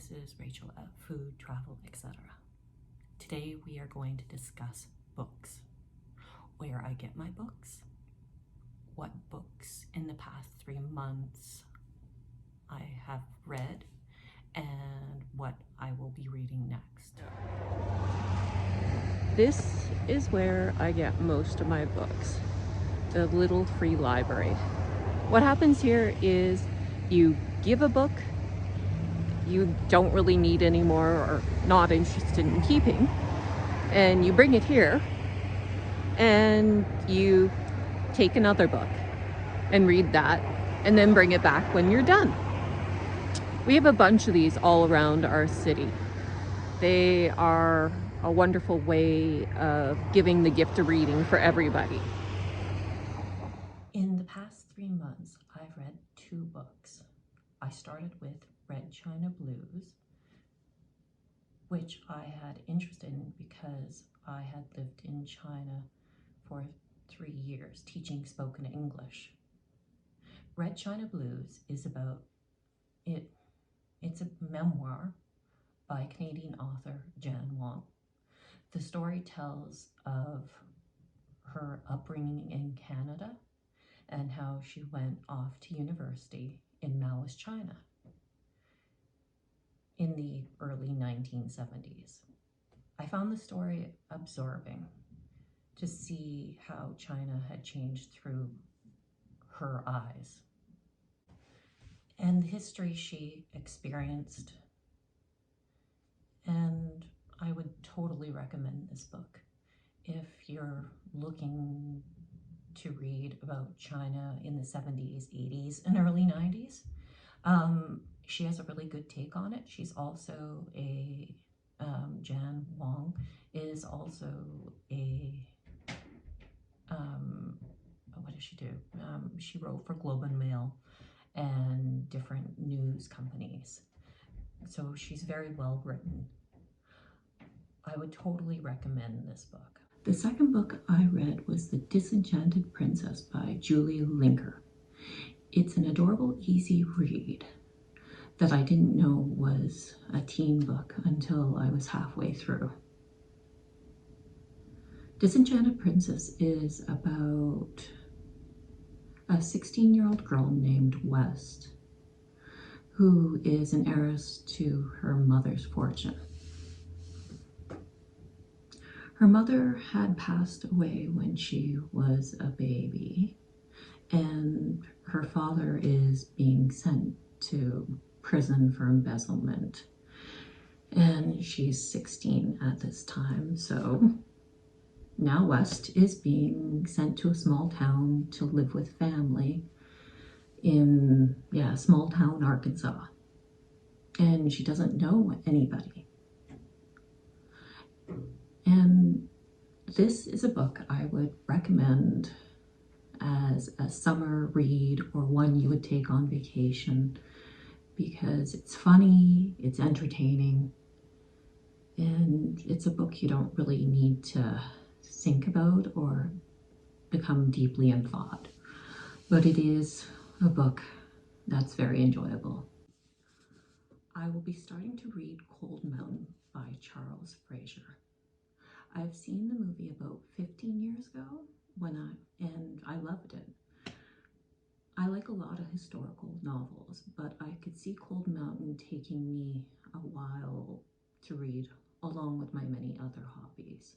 this is Rachel at Food, Travel, etc. Today we are going to discuss books, where I get my books, what books in the past 3 months I have read, and what I will be reading next. This is where I get most of my books, the little free library. What happens here is you give a book you don't really need anymore or not interested in keeping, and you bring it here and you take another book and read that and then bring it back when you're done. We have a bunch of these all around our city. They are a wonderful way of giving the gift of reading for everybody. In the past 3 months, I've read 2 books. I started with Red China Blues, which I had interest in because I had lived in China for 3 years teaching spoken English. Red China Blues is about it. It's a memoir by Canadian author Jan Wong. The story tells of her upbringing in Canada and how she went off to university in Maoist China in the early 1970s. I found the story absorbing to see how China had changed through her eyes and the history she experienced. And I would totally recommend this book if you're looking to read about China in the 70s, 80s, and early 90s. She has a really good take on it. She's also Jan Wong is also what does she do? She wrote for Globe and Mail and different news companies. So she's very well written. I would totally recommend this book. The second book I read was The Disenchanted Princess by Julie Linker. It's an adorable, easy read that I didn't know was a teen book until I was halfway through. Disenchanted Princess is about a 16-year-old girl named West who is an heiress to her mother's fortune. Her mother had passed away when she was a baby, and her father is being sent to prison for embezzlement. And she's 16 at this time, so now West is being sent to a small town to live with family in, small town Arkansas. And she doesn't know anybody. And this is a book I would recommend as a summer read or one you would take on vacation because it's funny, it's entertaining, and it's a book you don't really need to think about or become deeply in thought. But it is a book that's very enjoyable. I will be starting to read Cold Mountain by Charles Fraser. I've seen the movie about 15 years ago and I loved it. I like a lot of historical novels, but I could see Cold Mountain taking me a while to read, along with my many other hobbies.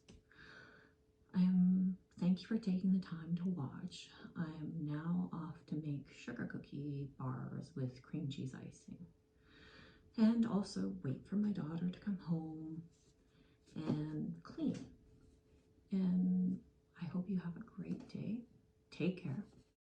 Thank you for taking the time to watch. I am now off to make sugar cookie bars with cream cheese icing. And also wait for my daughter to come home and clean. And I hope you have a great day. Take care.